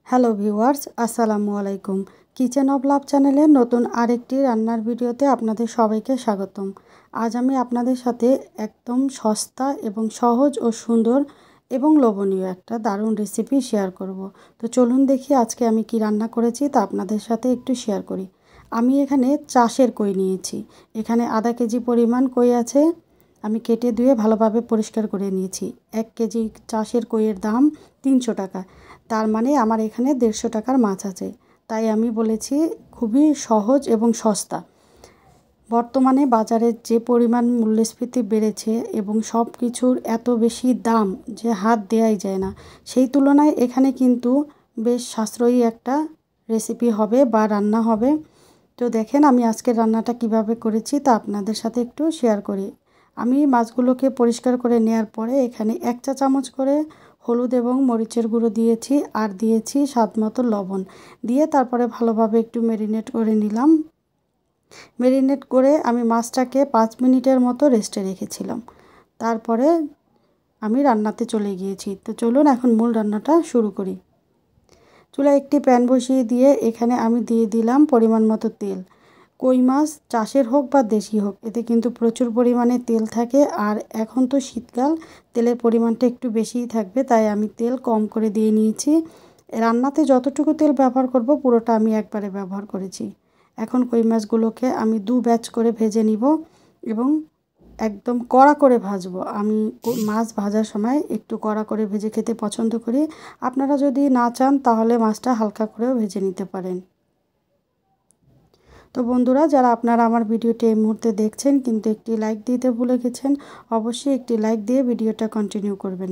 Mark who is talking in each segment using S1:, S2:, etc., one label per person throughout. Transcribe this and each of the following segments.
S1: Hello viewers, আসসালামু আলাইকুম। Kitchen of love চ্যানেলের নতুন আরেকটি রান্নার ভিডিওতে আপনাদের সবাইকে স্বাগতম। আজ আমি আপনাদের সাথে একদম সস্তা এবং সহজ ও সুন্দর এবং লোভনীয় একটা দারুণ রেসিপি শেয়ার করব। তো চলুন দেখি আজকে আমি কি রান্না করেছি তা আপনাদের সাথে একটু শেয়ার করি। আমি এখানে চাষের কই নিয়েছি। এখানে আধা কেজি পরিমাণ কই আছে। আমি কেটে ধুয়ে ভালোভাবে পরিষ্কার করে নিয়েছি। 1 কেজি চাষের কইয়ের দাম 300 টাকা। তার মানে আমার এখানে 150 টাকার মাছ আছে। তাই আমি বলেছি খুবই সহজ এবং সস্তা। বর্তমানে বাজারে যে পরিমাণ মূল্যস্ফীতি বেড়েছে এবং সব কিছুর এত বেশি দাম যে হাত দেওয়াই যায় না, সেই তুলনায় এখানে কিন্তু বেশ সাশ্রয়ী একটা রেসিপি হবে বা রান্না হবে। তো দেখেন আমি আজকের রান্নাটা কিভাবে করেছি তা আপনাদের সাথে একটু শেয়ার করি। আমি মাছগুলোকে পরিষ্কার করে নেওয়ার পরে এখানে 1 চা চামচ করে হলুদ এবং মরিচের গুঁড়ো দিয়েছি আর দিয়েছি স্বাদমতো লবণ দিয়ে তারপরে ভালোভাবে একটু ম্যারিনেট করে নিলাম। ম্যারিনেট করে আমি মাছটাকে 5 মিনিটের মতো রেস্টে রেখেছিলাম। তারপরে আমি রান্নাতে চলে গিয়েছি। তো চলুন এখন মূল রান্নাটা শুরু করি। চুলায় একটি প্যান বসিয়ে দিয়ে এখানে আমি দিয়ে দিলাম পরিমাণ মতো তেল। কই মাছ চাষের হোক বা দেশি হোক, এতে কিন্তু প্রচুর পরিমাণে তেল থাকে। আর এখন তো শীতকাল, তেলের পরিমাণটা একটু বেশিই থাকবে, তাই আমি তেল কম করে দিয়ে নিয়েছি। রান্নাতে যতটুকু তেল ব্যবহার করব পুরোটা আমি একবারে ব্যবহার করেছি। এখন কই মাছগুলোকে আমি 2 ব্যাচ করে ভেজে নিব এবং একদম কড়া করে ভাজবো। আমি মাছ ভাজার সময় একটু কড়া করে ভেজে খেতে পছন্দ করি। আপনারা যদি না চান তাহলে মাছটা হালকা করেও ভেজে নিতে পারেন। তো বন্ধুরা, যারা আপনারা আমার ভিডিওটি এই মুহূর্তে দেখছেন কিন্তু একটি লাইক দিতে ভুলে গেছেন, অবশ্যই একটি লাইক দিয়ে ভিডিওটা কন্টিনিউ করবেন।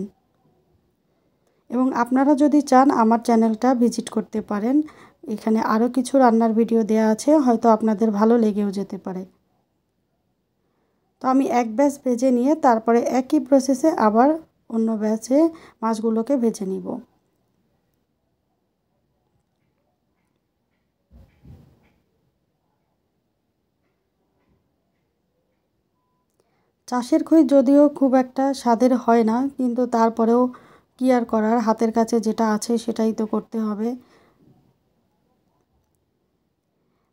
S1: এবং আপনারা যদি চান আমার চ্যানেলটা ভিজিট করতে পারেন। এখানে আরও কিছু রান্নার ভিডিও দেওয়া আছে, হয়তো আপনাদের ভালো লেগেও যেতে পারে। তো আমি এক ব্যাচ ভেজে নিয়ে তারপরে একই প্রসেসে আবার অন্য ব্যাচে মাছগুলোকে ভেজে নিব। চাষের খই যদিও খুব একটা স্বাদের হয় না, কিন্তু তারপরেও কি আর করার, হাতের কাছে যেটা আছে সেটাই তো করতে হবে।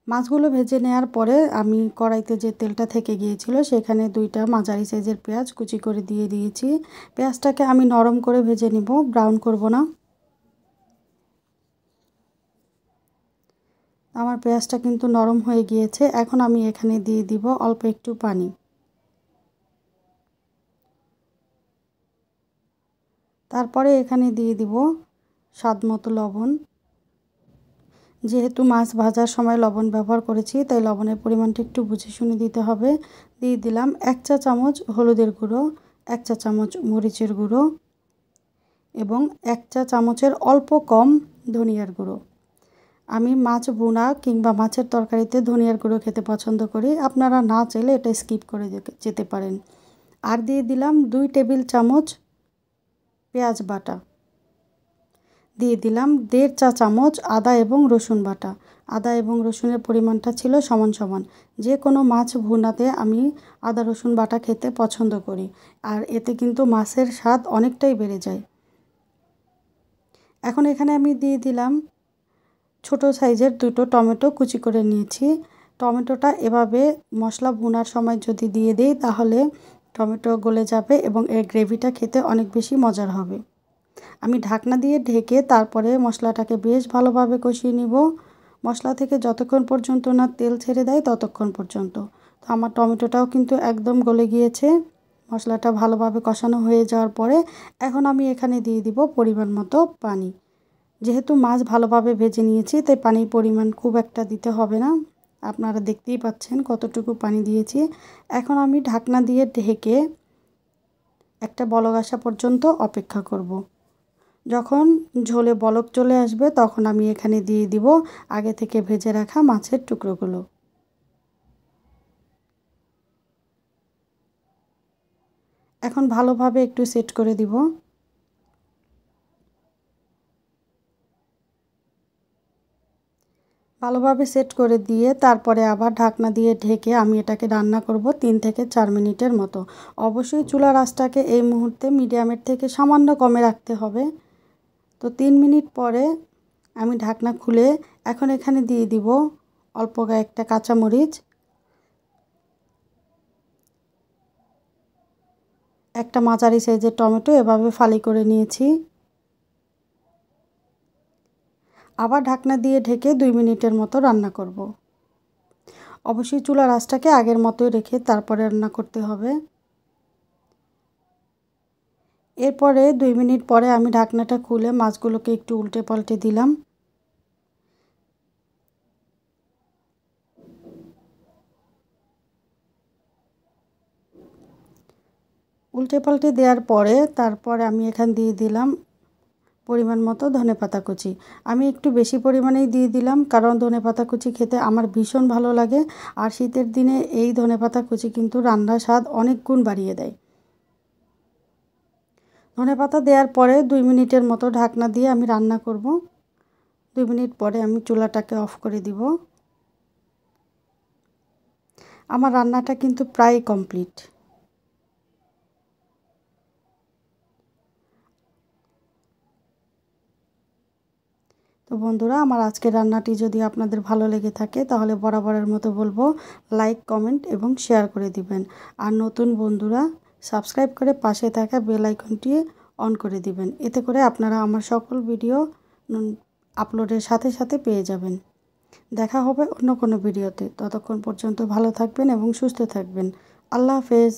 S1: মাছগুলো ভেজে নেওয়ার পরে আমি কড়াইতে যে তেলটা থেকে গিয়েছিল সেখানে 2টা মাঝারি সাইজের পেঁয়াজ কুচি করে দিয়ে দিয়েছি। পেঁয়াজটাকে আমি নরম করে ভেজে নিব, ব্রাউন করব না। আমার পেঁয়াজটা কিন্তু নরম হয়ে গিয়েছে। এখন আমি এখানে দিয়ে দিব অল্প একটু পানি। তারপরে এখানে দিয়ে দিব স্বাদমতো লবণ। যেহেতু মাছ ভাজার সময় লবণ ব্যবহার করেছি, তাই লবণের পরিমাণটা একটু বুঝে শুনে দিতে হবে। দিয়ে দিলাম 1 চা চামচ হলুদের গুঁড়ো, 1 চা চামচ মরিচের গুঁড়ো এবং 1 চা চামচের অল্প কম ধনিয়ার গুঁড়ো। আমি মাছ ভুনা কিংবা মাছের তরকারিতে ধনিয়ার গুঁড়ো খেতে পছন্দ করি। আপনারা না চাইলে এটা স্কিপ করে যেতে পারেন। আর দিয়ে দিলাম 2 টেবিল চামচ পেঁয়াজ বাটা। দিয়ে দিলাম 1.5 চা চামচ আদা এবং রসুন বাটা। আদা এবং রসুনের পরিমাণটা ছিল সমান সমান। যে কোনো মাছ ভুনাতে আমি আদা রসুন বাটা খেতে পছন্দ করি, আর এতে কিন্তু মাছের স্বাদ অনেকটাই বেড়ে যায়। এখন এখানে আমি দিয়ে দিলাম ছোট সাইজের 2টো টমেটো কুচি করে নিয়েছি। টমেটোটা এভাবে মশলা ভুনার সময় যদি দিয়ে দিই তাহলে টমেটো গলে যাবে এবং এর গ্রেভিটা খেতে অনেক বেশি মজার হবে। আমি ঢাকনা দিয়ে ঢেকে তারপরে মশলাটাকে বেশ ভালোভাবে কষিয়ে নিব। মশলা থেকে যতক্ষণ পর্যন্ত না তেল ছেড়ে দেয় ততক্ষণ পর্যন্ত। তো আমার টমেটোটাও কিন্তু একদম গলে গিয়েছে। মশলাটা ভালোভাবে কষানো হয়ে যাওয়ার পরে এখন আমি এখানে দিয়ে দিব পরিমাণ মতো পানি। যেহেতু মাছ ভালোভাবে ভেজে নিয়েছি তাই পানির পরিমাণ খুব একটা দিতে হবে না। আপনারা দেখতেই পাচ্ছেন কতটুকু পানি দিয়েছি। এখন আমি ঢাকনা দিয়ে ঢেকে একটা বলক আসা পর্যন্ত অপেক্ষা করব। যখন ঝোলে বলক চলে আসবে তখন আমি এখানে দিয়ে দিব আগে থেকে ভেজে রাখা মাছের টুকরোগুলো। এখন ভালোভাবে একটু সেট করে দিব। ভালোভাবে সেট করে দিয়ে তারপরে আবার ঢাকনা দিয়ে ঢেকে আমি এটাকে রান্না করব 3 থেকে 4 মিনিটের মতো। অবশ্যই চুলার আঁচটাকে এই মুহূর্তে মিডিয়ামের থেকে সামান্য কমে রাখতে হবে। তো 3 মিনিট পরে আমি ঢাকনা খুলে এখন এখানে দিয়ে দিব অল্প কয়েকটা কাঁচামরিচ, একটা মাঝারি সাইজের টমেটো এভাবে ফালি করে নিয়েছি। আবার ঢাকনা দিয়ে ঢেকে 2 মিনিটের মতো রান্না করব। অবশ্যই চুলার আঁচটাকে আগের মতোই রেখে তারপরে রান্না করতে হবে। এরপরে 2 মিনিট পরে আমি ঢাকনাটা খুলে মাছগুলোকে একটু উল্টে পাল্টে দিলাম। উল্টে পাল্টে দেওয়ার পরে তারপরে আমি এখানে দিয়ে দিলাম পরিমাণ মতো ধনেপাতা কুচি। আমি একটু বেশি পরিমাণেই দিয়ে দিলাম, কারণ ধনেপাতা কুচি খেতে আমার ভীষণ ভালো লাগে। আর শীতের দিনে এই ধনেপাতা কুচি কিন্তু রান্নার স্বাদ অনেক গুণ বাড়িয়ে দেয়। ধনেপাতা দেওয়ার পরে 2 মিনিটের মতো ঢাকনা দিয়ে আমি রান্না করব। 2 মিনিট পরে আমি চুলাটাকে অফ করে দিব। আমার রান্নাটা কিন্তু প্রায় কমপ্লিট। তো বন্ধুরা, আমার আজকের রান্নাটি যদি আপনাদের ভালো লেগে থাকে তাহলে বরাবরের মতো বলবো লাইক, কমেন্ট এবং শেয়ার করে দিবেন। আর নতুন বন্ধুরা সাবস্ক্রাইব করে পাশে থাকা বেল আইকনটি অন করে দিবেন। এতে করে আপনারা আমার সকল ভিডিও আপলোডের সাথে সাথে পেয়ে যাবেন। দেখা হবে অন্য কোনো ভিডিওতে। ততক্ষণ পর্যন্ত ভালো থাকবেন এবং সুস্থ থাকবেন। আল্লাহ হাফেজ।